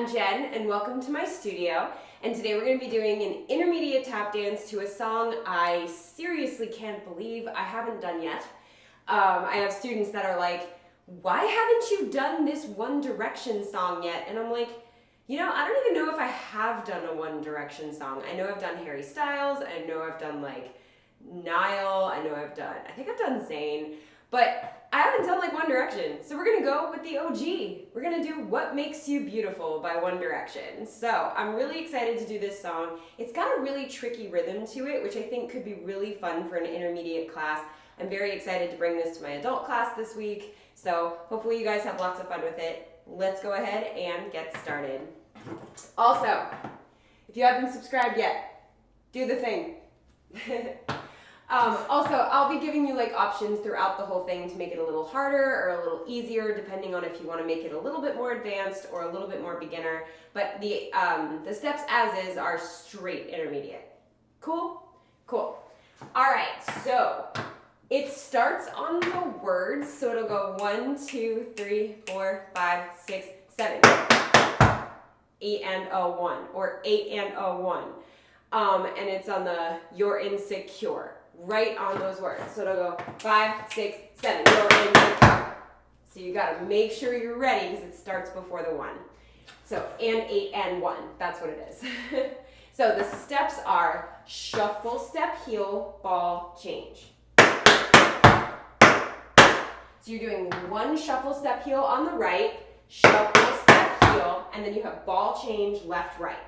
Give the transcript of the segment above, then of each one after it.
I'm Jen, and welcome to my studio. And today we're going to be doing an intermediate tap dance to a song I seriously can't believe I haven't done yet. I have students that are like, why haven't you done this One Direction song yet? And I'm like, you know, I don't even know if I have done a One Direction song. I know I've done Harry Styles, I know I've done like Niall, I think I've done Zayn, but I haven't done like One Direction. So we're gonna go with the OG. We're gonna do What Makes You Beautiful by One Direction. So I'm really excited to do this song. It's got a really tricky rhythm to it, which I think could be really fun for an intermediate class. I'm very excited to bring this to my adult class this week. So hopefully you guys have lots of fun with it. Let's go ahead and get started. Also, if you haven't subscribed yet, do the thing. Also, I'll be giving you like options throughout the whole thing to make it a little harder or a little easier, depending on if you want to make it a little bit more advanced or a little bit more beginner. But the steps as is are straight intermediate. Cool? Cool. All right, so it starts on the words, so it'll go 1, 2, 3, 4, 5, 6, 7. 8 and a 1, or 8 and a 1. And it's on the You're Insecure. Right on those words. So it'll go 5, 6, 7. You're insecure. So you gotta make sure you're ready because it starts before the 1. So and 8 and 1. That's what it is. So the steps are shuffle, step, heel, ball, change. So you're doing 1 shuffle, step, heel on the right, shuffle, step, heel, and then you have ball, change, left, right.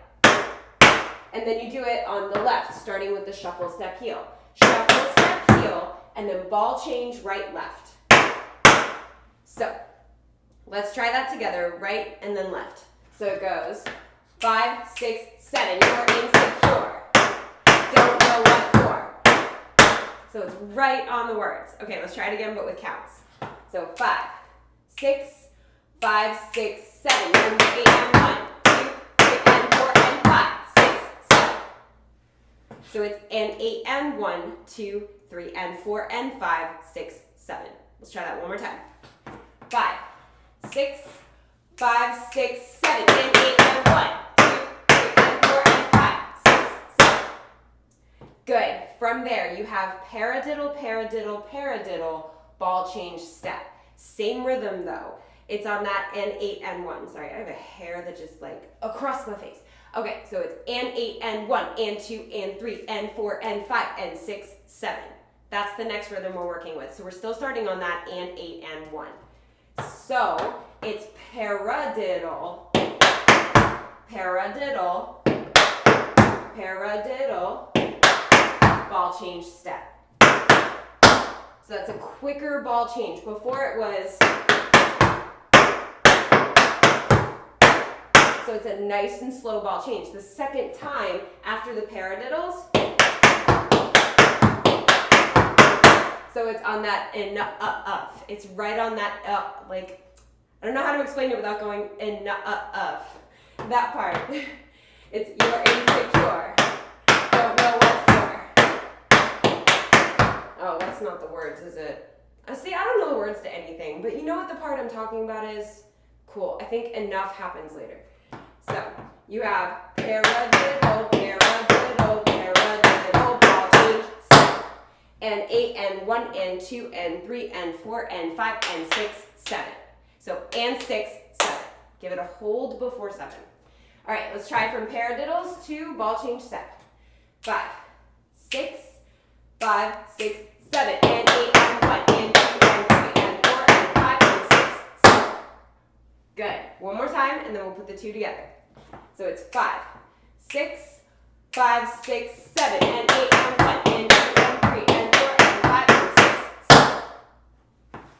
And then you do it on the left, starting with the shuffle, step, heel. Shuffle, step, heel, and then ball change, right, left. So, let's try that together, right and then left. So it goes 5, 6, 7, you're insecure. Don't know what for. So it's right on the words. Okay, let's try it again, but with counts. So 5, 6, 5, 6, 7, and 8 and 1, 2, 3 and 4 and 5, 6, 7. So it's and 8 and 1, 2, 3 and 4 and 5, 6, 7. Let's try that one more time. 5, 6, 5, 6, 7, and 8 and 1, 2, 3 and 4 and 5, 6, 7. Good. From there, you have paradiddle, paradiddle, paradiddle, ball change, step. Same rhythm though. It's on that and 8 and 1. Sorry, I have a hair that just like across my face. Okay, so it's and 8 and 1 and 2 and 3 and 4 and 5 and 6, 7. That's the next rhythm we're working with. So we're still starting on that and 8 and 1. So it's paradiddle, paradiddle, paradiddle, ball change, step. So that's a quicker ball change. Before it was, so it's a nice and slow ball change. The second time after the paradiddles, so it's on that up. It's right on that like, I don't know how to explain it without going that part. It's you're insecure. Don't know what for. Oh, that's not the words, is it? See, I don't know the words to anything, but you know what the part I'm talking about is? Cool. I think enough happens later. So you have paradiddle, paradiddle, paradiddle, ball change, step. And 8 and 1 and 2 and 3 and 4 and 5 and 6, 7. So and 6, 7. Give it a hold before 7. All right, let's try from paradiddles to ball change, step. 5, 6, 5, 6, 7, and 8 and 1 and 2 and 3 and 4 and 5 and 6, 7. Good. One more time, and then we'll put the 2 together. So it's 5, 6, 5, 6, 7, and 8 and 1 and 2 and 3 and 4 and 5 and 6, 7.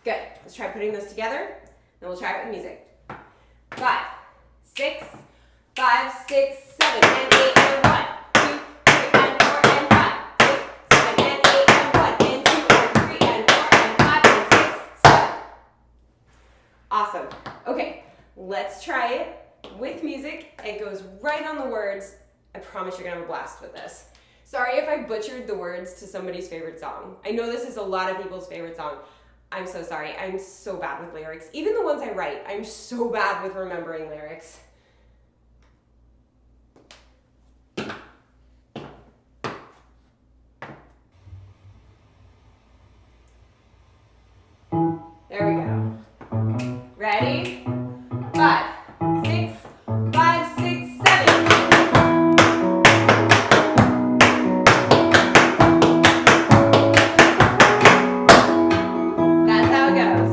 Good. Let's try putting those together, then we'll try it with music. 5, 6, 5, 6, 7, and 8 and 1, 2, 3 and 4 and 5, 6, 7, and 8 and 1 and 2 and 3 and 4 and 5 and 6, 7. Awesome. Okay, let's try it with music. It goes right on the words. I promise you're gonna have a blast with this. Sorry if I butchered the words to somebody's favorite song. I know this is a lot of people's favorite song. I'm so sorry. I'm so bad with lyrics. Even the ones I write, I'm so bad with remembering lyrics. 5, 6, 5, 6, 7. That's how it goes.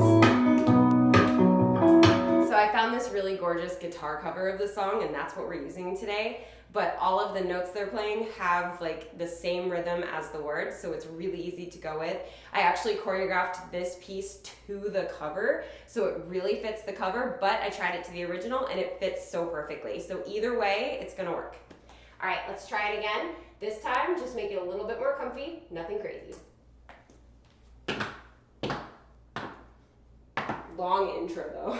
So I found this really gorgeous guitar cover of the song, and that's what we're using today. But all of the notes they're playing have like the same rhythm as the words, so it's really easy to go with. I actually choreographed this piece to the cover, so it really fits the cover, but I tried it to the original and it fits so perfectly. So either way, it's gonna work. All right, let's try it again. This time, just make it a little bit more comfy, nothing crazy. Long intro though.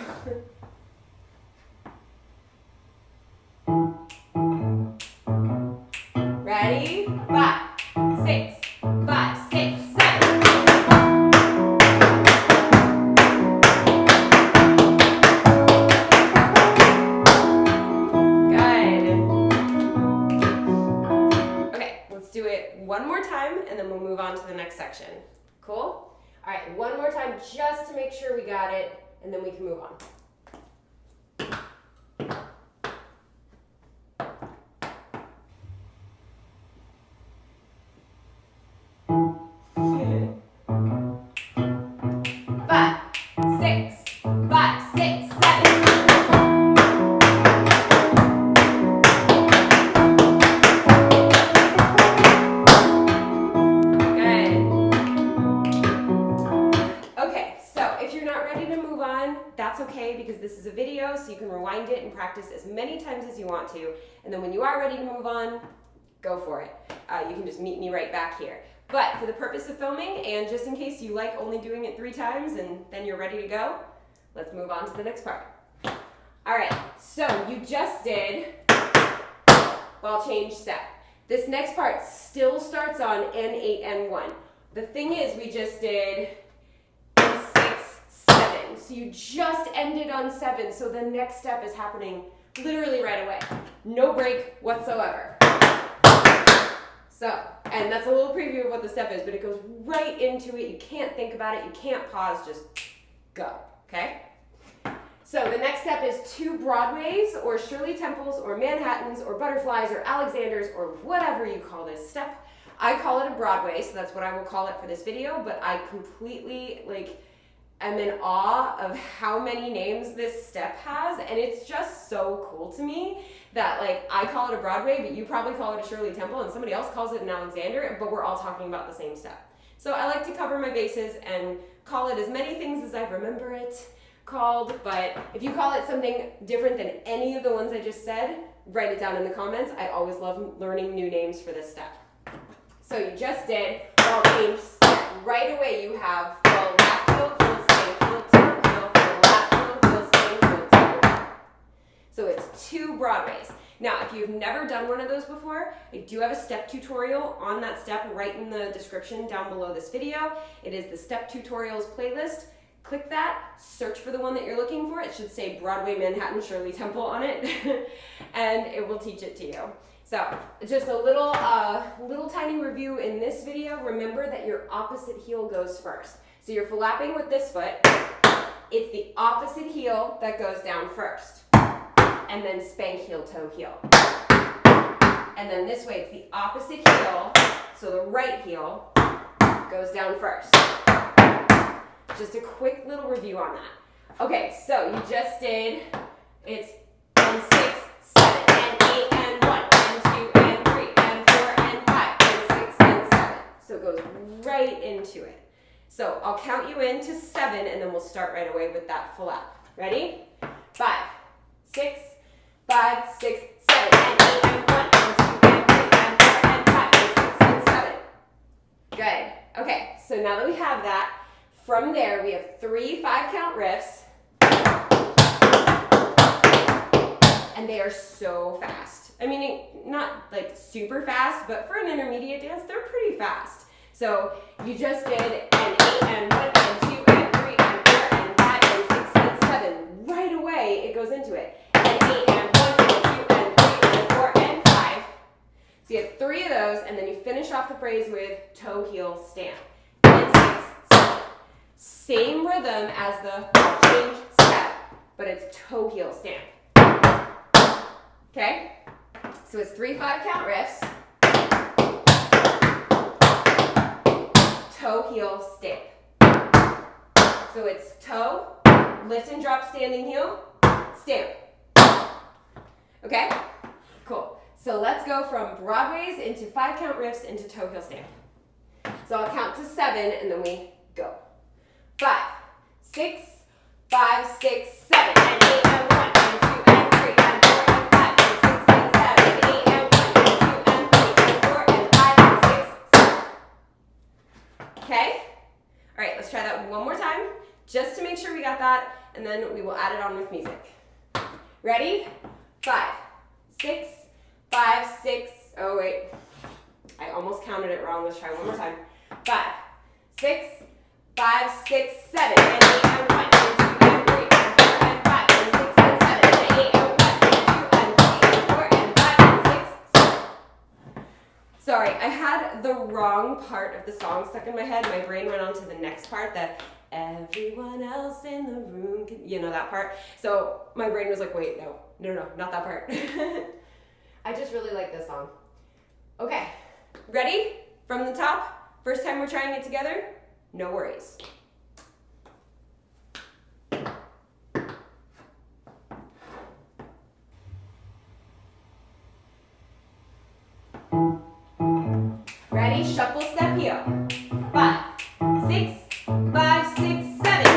Ready? 5, 6, 5, 6, 7. Good. Okay, let's do it one more time and then we'll move on to the next section. Cool? All right, one more time just to make sure we got it and then we can move on. That's okay because this is a video, so you can rewind it and practice as many times as you want to. And then when you are ready to move on, go for it. You can just meet me right back here. But for the purpose of filming, and just in case you like only doing it 3 times and then you're ready to go, let's move on to the next part. All right, so you just did ball change step. This next part still starts on N8, N1. The thing is, we just did N6, 7. So you just ended on 7, so the next step is happening literally right away. No break whatsoever. So, and that's a little preview of what the step is, but it goes right into it. You can't think about it. You can't pause. Just go, okay? So the next step is 2 Broadways or Shirley Temples or Manhattans or butterflies or Alexanders or whatever you call this step. I call it a Broadway, so that's what I will call it for this video, but I completely, I'm in awe of how many names this step has, and it's just so cool to me that I call it a Broadway, but you probably call it a Shirley Temple, and somebody else calls it an Alexander, but we're all talking about the same step. So I like to cover my bases and call it as many things as I remember it called, but if you call it something different than any of the ones I just said, write it down in the comments. I always love learning new names for this step. So you just did ball change step. Right away you have full lap heel, heel, spank, heel, toe, heel, full lap heel, heel, spank, heel, toe. So it's 2 Broadways. Now, if you've never done one of those before, I do have a step tutorial on that step right in the description down below this video. It is the step tutorials playlist. Click that, search for the one that you're looking for. It should say Broadway, Manhattan, Shirley Temple on it, and it will teach it to you. So just a little tiny review in this video. Remember that your opposite heel goes first. So you're flapping with this foot. It's the opposite heel that goes down first. And then spank heel, toe, heel. And then this way, it's the opposite heel. So the right heel goes down first. Just a quick little review on that. Okay, so you just did, it's N6, 7, N8, N1, N2, N3, N4, N5, N6, N7. So it goes right into it. So I'll count you in to 7 and then we'll start right away with that full up. Ready? 5, 6, 5, 6, 7, N8, N1, N2, N3, N4, N5, N6, N7. Good. Okay, so now that we have that, from there, we have 3 5-count riffs, and they are so fast. I mean, not super fast, but for an intermediate dance, they're pretty fast. So you just did N8, N1, N2, N3, N4, N5, N6, N7. Right away, it goes into it. N8, N1, N2, N3, N4, N5. So you have 3 of those, and then you finish off the phrase with toe, heel, stamp. N6, same rhythm as the change step. but it's toe heel stamp. Okay? So it's 3 5-count riffs. Toe heel stamp. So it's toe, lift and drop standing heel, stamp. Okay? Cool. So let's go from Broadways into 5-count riffs into toe heel stamp. So I'll count to 7 and then we go. 5, 6, 5, 6, 7, and 8, and 1, and 2, and 3, and 4, and 5, and 6, and 7, 8, and 1, and 2, and 3, and 4, and 5, and 6, 7. Okay? All right, let's try that one more time, just to make sure we got that, and then we will add it on with music. Ready? 5, 6, 5, 6, oh wait, I almost counted it wrong. Let's try one more time. 5, 6, 5, 6, 7, and 8, and 1, and 2, and 3, and 4, and 5, and 6, and 7, and 8, and 1, and 2, and 3, and 4, and 5, and 6, 7. Sorry, I had the wrong part of the song stuck in my head. My brain went on to the next part, that everyone else in the room can, you know that part. So my brain was like, wait, no, not that part. I just really like this song. Okay, ready? From the top? First time we're trying it together? No worries. Ready? Shuffle, step, heel. 5, 6, 5, 6, 7.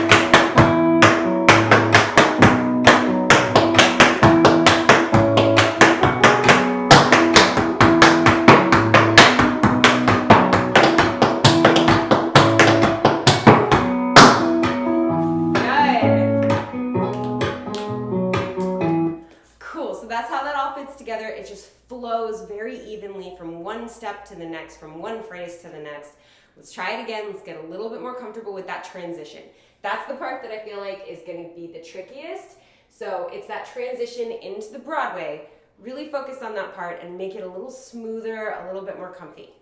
Together, it just flows very evenly from one step to the next, from one phrase to the next. Let's try it again. Let's get a little bit more comfortable with that transition. That's the part that I feel like is going to be the trickiest. So it's that transition into the Broadway. Really focus on that part and make it a little smoother, a little bit more comfy.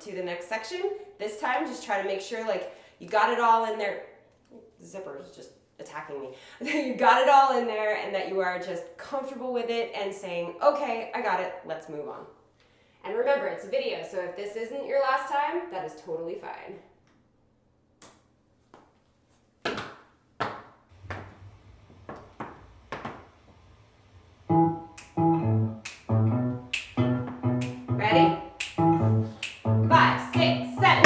To the next section. This time, just try to make sure like you got it all in there. The zipper is just attacking me. You got it all in there and that you are just comfortable with it and saying, okay, I got it, let's move on. And remember, it's a video, so if this isn't your last time, that is totally fine. Ready? 5, 6, 7.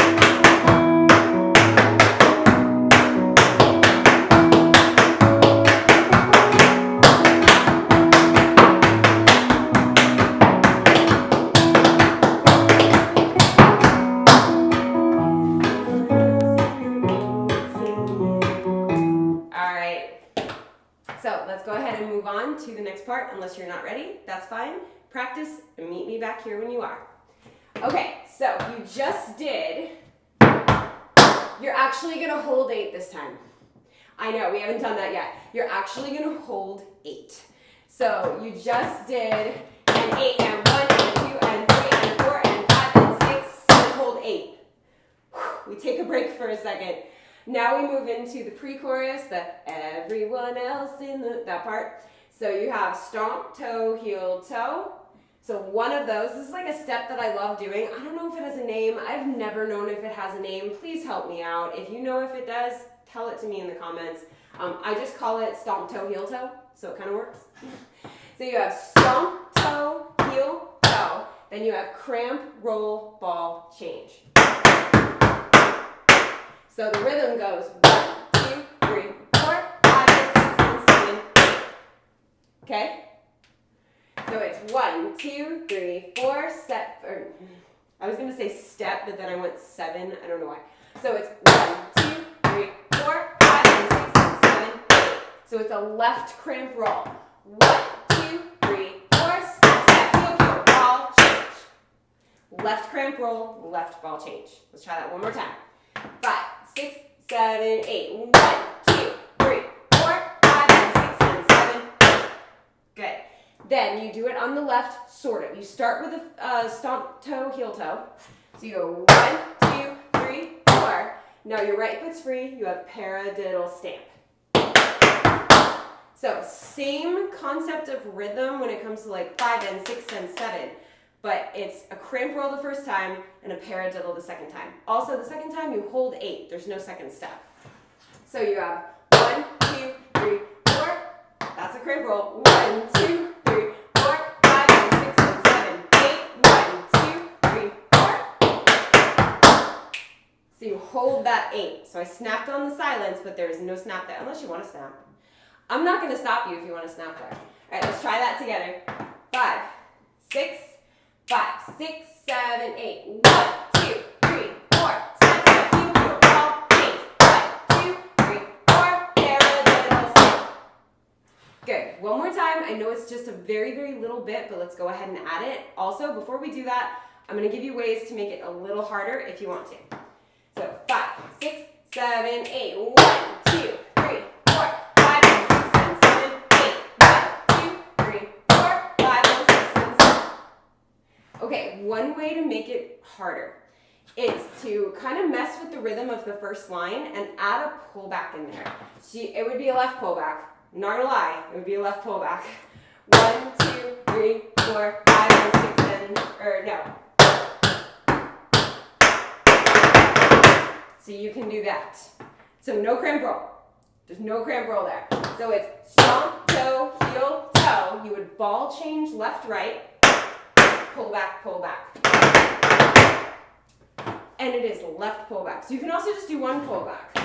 All right. So let's go ahead and move on to the next part. Unless you're not ready, that's fine. Practice and meet me back here when you are. Okay, so you just did, you're actually going to hold 8 this time. I know, we haven't done that yet. You're actually going to hold 8. So you just did an 8 and 1 and 2 and 3 and 4 and 5 and 6, and hold 8. We take a break for a second. Now we move into the pre-chorus, the everyone else in that part. So you have stomp, toe, heel, toe. So one of those, this is like a step that I love doing. I don't know if it has a name. I've never known if it has a name. Please help me out. If you know if it does, tell it to me in the comments. I just call it stomp, toe, heel, toe, so it kind of works. So you have stomp, toe, heel, toe. Then you have cramp, roll, ball, change. So the rhythm goes 1, 2, 3, 4, 5, 6, 7, 8. Okay? So it's 1, 2, 3, 4, I was gonna say step, but then I went 7. I don't know why. So it's 1, 2, 3, 4, 5, and 6, and 7, 8. So it's a left cramp roll. 1, 2, 3, 4, step, step, heel, heel, ball, change. Left cramp roll, left ball change. Let's try that one more time. 5, 6, 7, 8. 1, 2, 3, 4, 5, and 6, and 7, 8. Good. Then you do it on the left, sort of. You start with a stomp toe, heel toe. So you go 1, 2, 3, 4. Now your right foot's free. You have paradiddle stamp. So same concept of rhythm when it comes to like 5 and 6 and 7. But it's a cramp roll the first time and a paradiddle the second time. Also, the second time you hold 8. There's no second step. So you have 1, 2, 3, 4. That's a cramp roll. 1, 2, 3, 4, 5, and 6, and 7, 8. 1, 2, 3, 4. So you hold that 8. So I snapped on the silence, but there's no snap there, unless you want to snap. I'm not going to stop you if you want to snap there. All right, let's try that together. 5, 6, 5, 6, 7, 8. 1, 2, 3, 4. Step, step, heel, heel, ball, change. 1, 2, 3, 4. Paradiddle step. Good. One more time. I know it's just a very, very little bit, but let's go ahead and add it. Also, before we do that, I'm going to give you ways to make it a little harder if you want to. So 5, 6, 7, 8. 1, 2, 3, 4. 5, and 6, and 7, 8. 1, 2, 3, 4. 5, and 6, and 7. Okay, one way to make it harder is to kind of mess with the rhythm of the first line and add a pullback in there. So it would be a left pullback. Not gonna lie, it would be a left pullback. 1, 2, 3, 4, 5, and 6, and, or no. So you can do that. So no cramp roll. There's no cramp roll there. So it's stomp, toe, heel, toe. You would ball change left, right. Pull back, pull back. And it is left pull back. So you can also just do one pull back.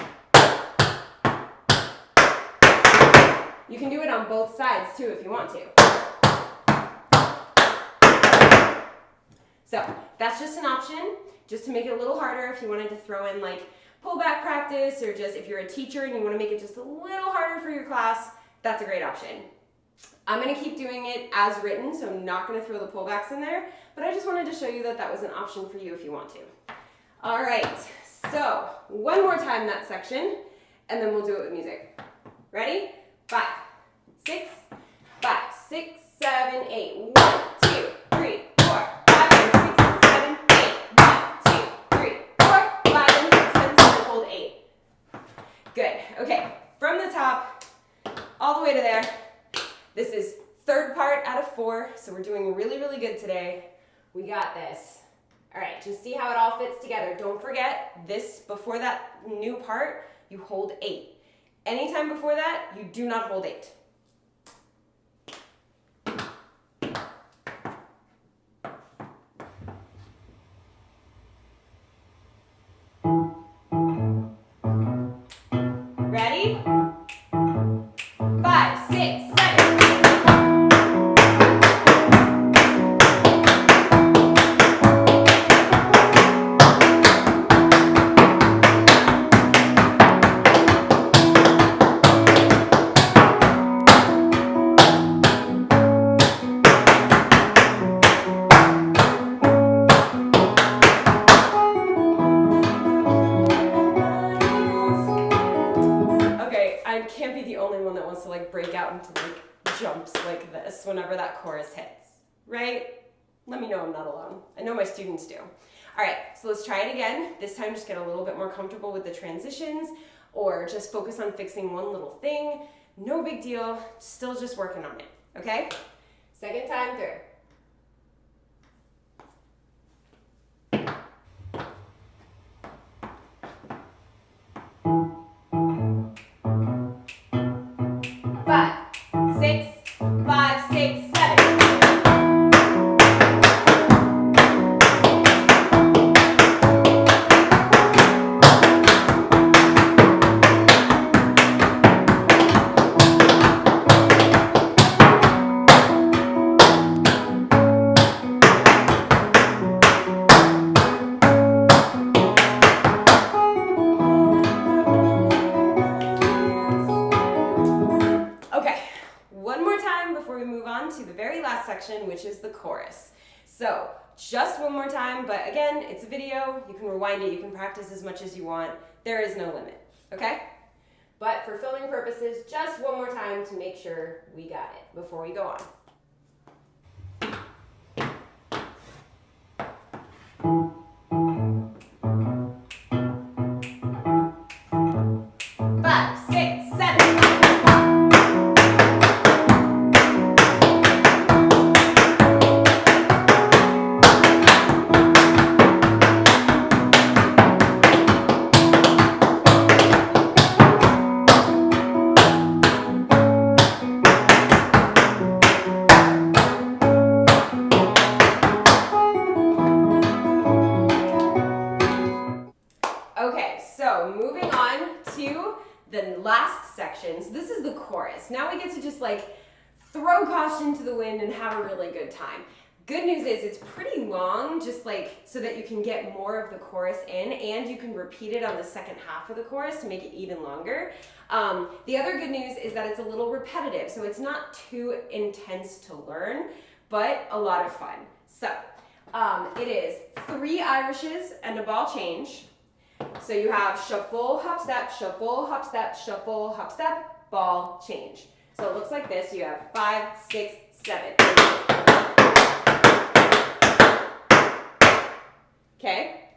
You can do it on both sides too if you want to. So that's just an option, just to make it a little harder if you wanted to throw in like pullback practice, or just if you're a teacher and you want to make it just a little harder for your class, that's a great option. I'm going to keep doing it as written, so I'm not going to throw the pullbacks in there, but I just wanted to show you that that was an option for you if you want to. All right, so one more time that section, and then we'll do it with music. Ready? 5, 6, 5, 6, 7, 8. 1, 2, 3, 4, 5, and 6, and 7, 8. 1, 2, 3, 4, 5, and 6, and 7. Hold 8. Good. Okay, from the top all the way to there. This is third part out of 4, so we're doing really, really good today. We got this. All right, just see how it all fits together. Don't forget, this, before that new part, you hold 8. Anytime before that, you do not hold 8. Ready? 5, 6, 7, 8. Can't be the only one that wants to like break out into like jumps like this whenever that chorus hits, right? Let me know I'm not alone. I know my students do. All right, so let's try it again. This time just get a little bit more comfortable with the transitions, or just focus on fixing one little thing. No big deal, still just working on it, okay? Second time through. last section, which is the chorus. So just one more time, but again, it's a video. You can rewind it. You can practice as much as you want. There is no limit, okay? But for filming purposes, just one more time to make sure we got it before we go on. 5, 6, 7. Okay, so moving on to the last section. So this is the chorus. Now we get to just like throw caution to the wind and have a really good time. Good news is it's pretty long, just like so that you can get more of the chorus in, and you can repeat it on the second half of the chorus to make it even longer. The other good news is that it's a little repetitive, so it's not too intense to learn, but a lot of fun. So it is 3 Irishes and a ball change. So you have shuffle, hop, step, shuffle, hop, step, shuffle, hop, step, ball, change. So it looks like this. You have 5, 6, 7, 8. Okay?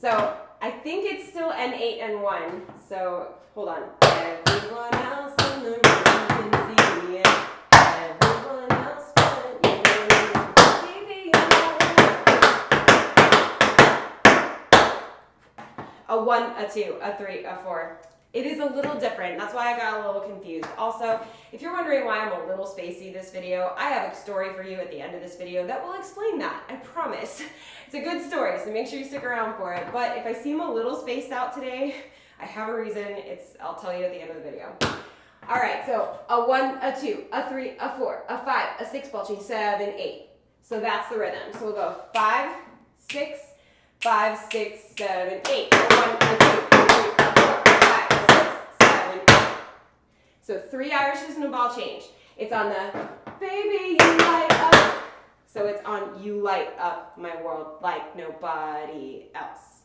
So I think it's still N8 and 1. So hold on. Everyone else in the room can see it. Everyone else but you. Baby, a 1, a 2, a 3, a 4. It is a little different. That's why I got a little confused. Also, if you're wondering why I'm a little spacey this video, I have a story for you at the end of this video that will explain that. I promise. It's a good story, so make sure you stick around for it. But if I seem a little spaced out today, I have a reason. I'll tell you at the end of the video. All right, so a 1, a 2, a 3, a 4, a 5, a 6, ball change, 7, 8. So that's the rhythm. So we'll go 5, 6, 5, 6, 7, 8. A 1, a 2, a 3, a 4, a 5, a 6, 7, 8. So 3 Irishes and a ball change. It's on the baby you light up. So it's on you light up my world like nobody else.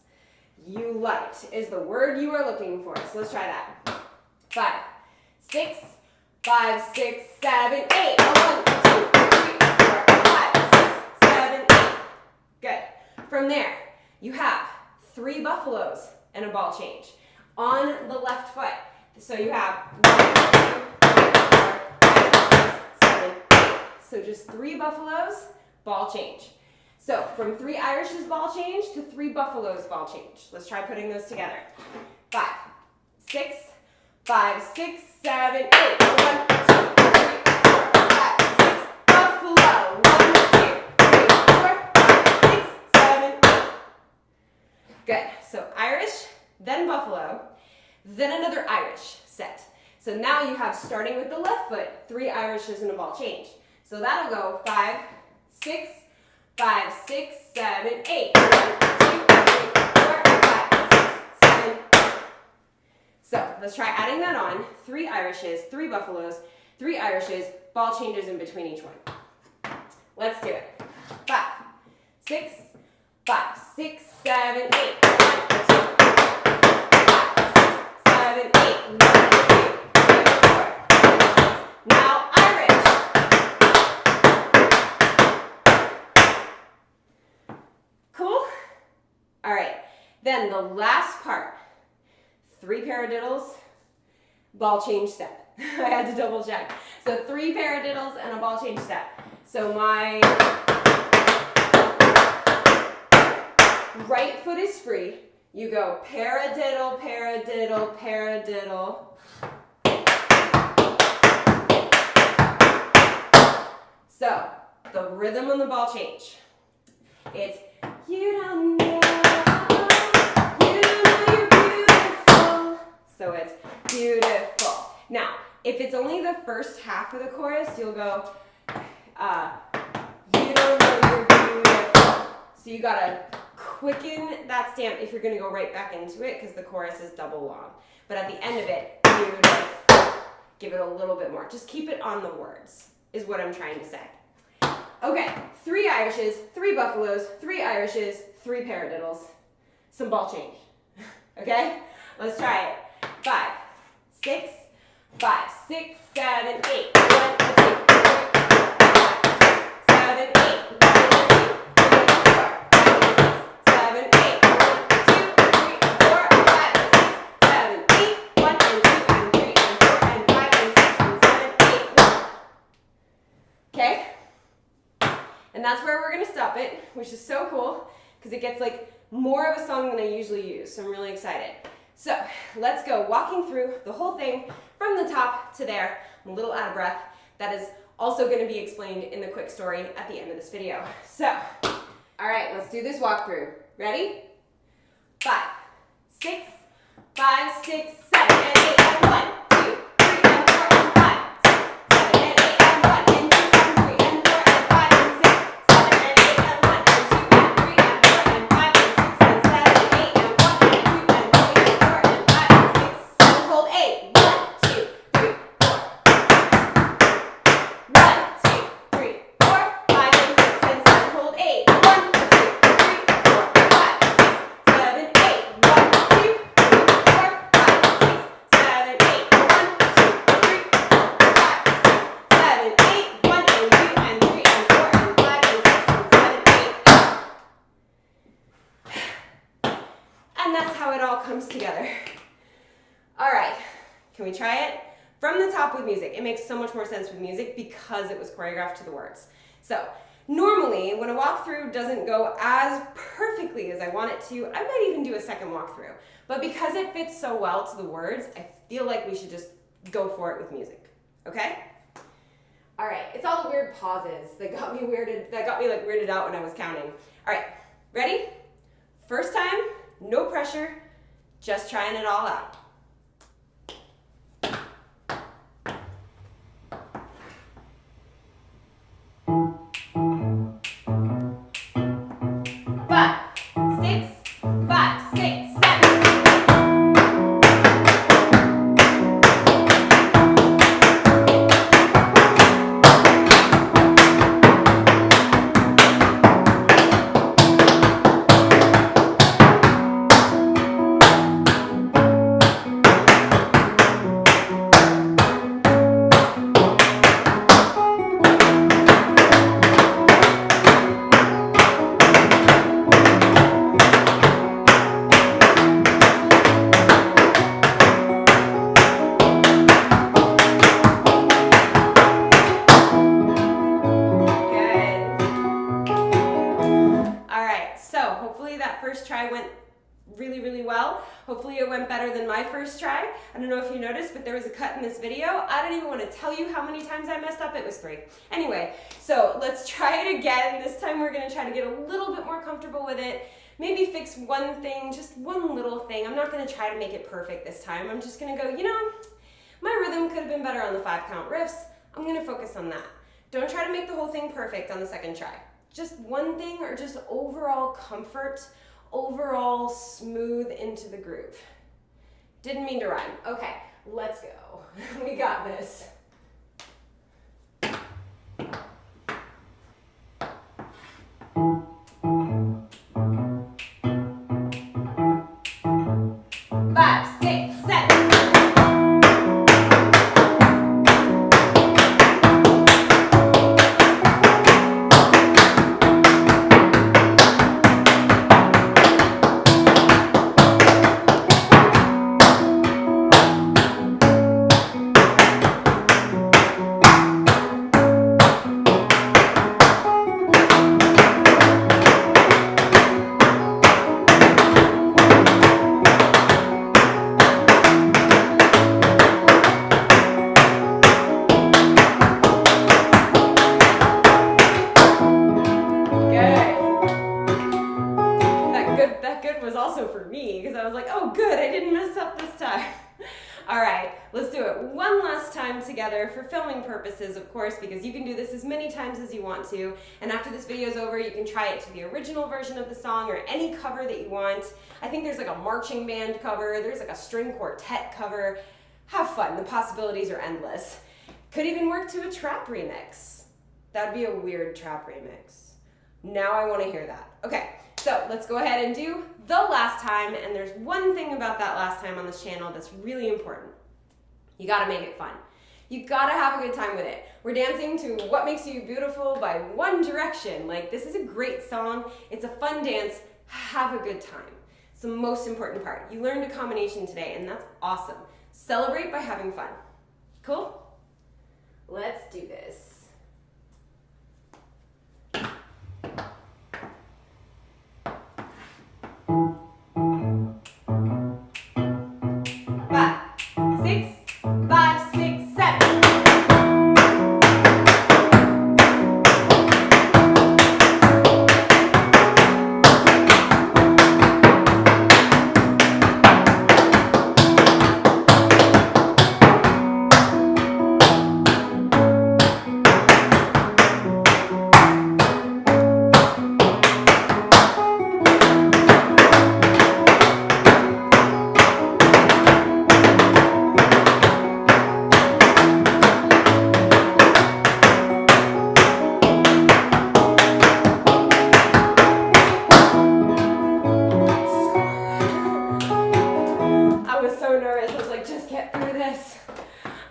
You light is the word you are looking for. So let's try that. 5, 6, 5, 6, 7, 8. A 1, a 2, a 3, a 4, a 5, a 6, 7, 8. Good. From there, you have 3 buffaloes and a ball change on the left foot. So you have 1, 2, 3, 4, 5, 6, 7, 8. So just 3 buffaloes, ball change. So from 3 Irishes ball change to 3 buffaloes ball change. Let's try putting those together. 5, 6, 5, 6, 7, 8. 1, 2, 3, 4, 5, 6. Buffalo. 1, 2, 3, 4, 5, 6, 7, 8. Good. So Irish, then buffalo, then another Irish set. So now you have, starting with the left foot, 3 Irishes and a ball change. So that'll go 5, 6, 5, 6, 7, 8. 1, 2, 3, 4, 5, 6, 7, 8. So let's try adding that on. 3 Irishes, 3 buffaloes, 3 Irishes, ball changes in between each one. Let's do it. 5, 6, 5, 6, 7, 8. 1, 2, 5, 6, 7, 8. 1, 2, 3, 4, 5, 6. Now Irish. Cool? All right. Then the last part. 3 paradiddles, ball change step. I had to double check. So 3 paradiddles and a ball change step. So my right foot is free. You go paradiddle, paradiddle, paradiddle. So the rhythm on the ball change. It's you don't know. So it's beautiful. Now, if it's only the first half of the chorus, you'll go, you don't know you're beautiful. So you gotta quicken that stamp if you're gonna go right back into it, because the chorus is double long. But at the end of it, beautiful. Give it a little bit more. Just keep it on the words, is what I'm trying to say. Okay, 3 Irishes, 3 buffaloes, 3 Irishes, 3 paradiddles, some ball change. Okay? Let's try it. 5, 6, 5, 6, 7, 8. 1, 2, 3, 4, 5, 6, 7, 8. 1, 2, 3, 4, 5, 6, 7, 8. 1, 2, 3, 4, 5, 6, 7, 8. 1 and 2 and 3 and 4 and 5 and 6 and 7, 8. Okay? And that's where we're going to stop it, which is so cool because it gets like more of a song than I usually use. So I'm really excited. So let's go walking through the whole thing from the top to there. I'm a little out of breath. That is also going to be explained in the quick story at the end of this video. So, all right, let's do this walkthrough. Ready? 5, 6, 5, 6, 7, and 8, and 1, 2, 3, and 4, and 5, 6, 7, and 8, and 1, and 2, and 3, and 4, and 5, and 6, 7, and 8, and 1, and 2, and 3, and 4, and 5, and 6, and 7, 8, and 1, and 2, and 3, and 4, and 5, and 6, 7, hold 8. 1, 2, 3, 4. 1, 2, 3, 4, 5, and 6, and 7, hold 8. 1, 2, 3, 4, 5, 6, 7, 8. 1, 2, 3, 4, 5, 6, 7, 8. 1, 2, 3, 4, 5, 6, 7, 8. 1 and 2 and 3 and 4 and 5 and 6 and 7, 8. And that's how it all comes together. All right, can we try it? From the top with music. It makes so much more sense with music because it was choreographed to the words. So normally when a walkthrough doesn't go as perfectly as I want it to, I might even do a second walkthrough. But because it fits so well to the words, I feel like we should just go for it with music. Okay? All right, it's all the weird pauses that got me weirded out when I was counting. All right, ready? First time, no pressure, just trying it all out. 5, 6, 5, 6, 7. Try went really well. Hopefully it went better than my first try. I don't know if you noticed, but there was a cut in this video. I don't even want to tell you how many times I messed up. It was 3. Anyway, so let's try it again. This time we're going to try to get a little bit more comfortable with it. Maybe fix one thing, just one little thing. I'm not going to try to make it perfect this time. I'm just going to go, you know, my rhythm could have been better on the 5-count riffs. I'm going to focus on that. Don't try to make the whole thing perfect on the second try. Just one thing, or just overall comfort, overall smooth into the groove. Didn't mean to rhyme. Okay, let's go. We got this. Together for filming purposes, of course, because you can do this as many times as you want to, and after this video is over you can try it to the original version of the song or any cover that you want. I think there's like a marching band cover, there's like a string quartet cover. Have fun, the possibilities are endless. Could even work to a trap remix. That'd be a weird trap remix. Now I want to hear that. Okay, so let's go ahead and do the last time, and there's one thing about that last time on this channel that's really important. You gotta make it fun. You gotta have a good time with it. We're dancing to What Makes You Beautiful by One Direction. Like, this is a great song. It's a fun dance. Have a good time. It's the most important part. You learned a combination today, and that's awesome. Celebrate by having fun. Cool? Let's do this. 5, 6, 7.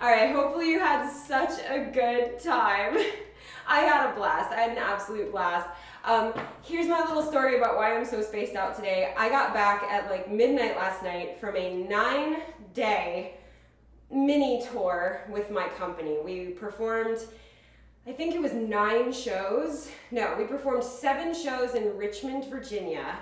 Alright, hopefully you had such a good time. I had a blast. I had an absolute blast. Here's my little story about why I'm so spaced out today. I got back at like midnight last night from a 9-day mini tour with my company. We performed, I think it was 9 shows. No, we performed 7 shows in Richmond, Virginia.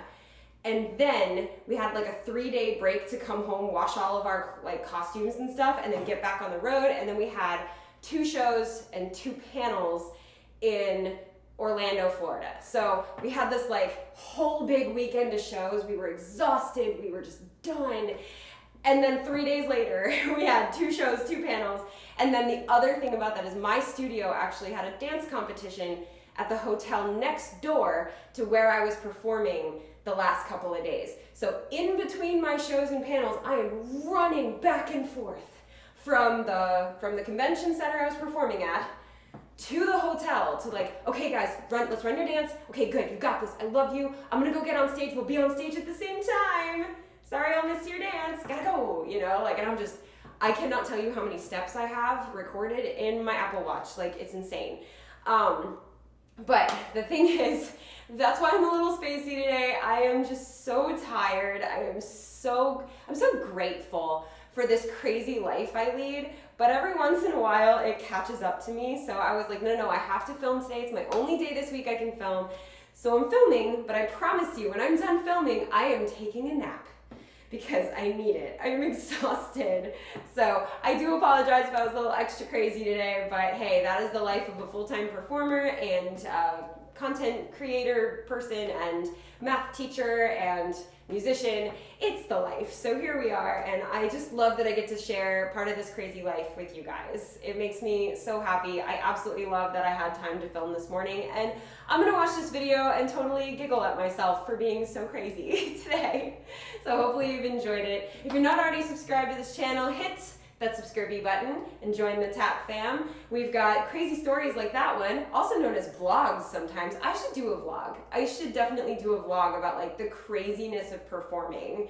And then we had like a 3-day break to come home, wash all of our like costumes and stuff, and then get back on the road. And then we had 2 shows and 2 panels in Orlando, Florida. So we had this like whole big weekend of shows. We were exhausted. We were just done. And then 3 days later, we had 2 shows, 2 panels. And then the other thing about that is my studio actually had a dance competition at the hotel next door to where I was performing the last couple of days. So in between my shows and panels, I am running back and forth from the convention center I was performing at to the hotel to like, okay guys, let's run your dance. Okay, good, you got this. I love you. I'm gonna go get on stage. We'll be on stage at the same time. Sorry I'll miss your dance. Gotta go, you know, like, and I cannot tell you how many steps I have recorded in my Apple Watch. Like, it's insane. But the thing is, that's why I'm a little spacey today. I am just so tired. I'm so grateful for this crazy life I lead, but every once in a while it catches up to me. So I was like, no, I have to film today. It's my only day this week I can film. So I'm filming, but I promise you, when I'm done filming, I am taking a nap because I need it. I'm exhausted. So I do apologize if I was a little extra crazy today, but hey, that is the life of a full-time performer and content creator person and math teacher and musician. It's the life. So here we are, and I just love that I get to share part of this crazy life with you guys. It makes me so happy. I absolutely love that I had time to film this morning, and I'm gonna watch this video and totally giggle at myself for being so crazy today. So hopefully you've enjoyed it. If you're not already subscribed to this channel, hit that subscribe button and join the TAP fam. We've got crazy stories like that one, also known as vlogs sometimes. I should do a vlog. I should definitely do a vlog about like the craziness of performing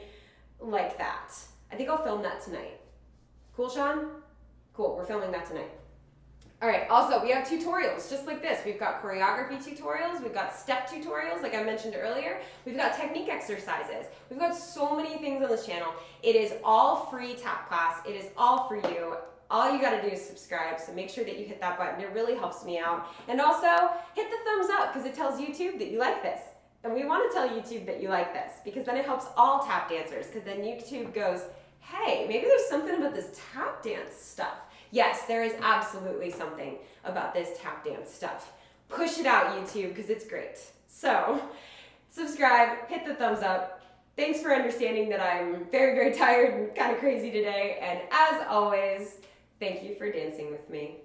like that. I think I'll film that tonight. Cool, Sean? Cool, we're filming that tonight. All right, also we have tutorials just like this. We've got choreography tutorials, we've got step tutorials like I mentioned earlier, we've got technique exercises. We've got so many things on this channel. It is all free tap class. It is all for you. All you gotta do is subscribe, so make sure that you hit that button. It really helps me out. And also, hit the thumbs up because it tells YouTube that you like this. And we wanna tell YouTube that you like this because then it helps all tap dancers, because then YouTube goes, hey, maybe there's something about this tap dance stuff. Yes, there is absolutely something about this tap dance stuff. Push it out, YouTube, because it's great. So, subscribe, hit the thumbs up. Thanks for understanding that I'm very, very tired and kind of crazy today. And as always, thank you for dancing with me.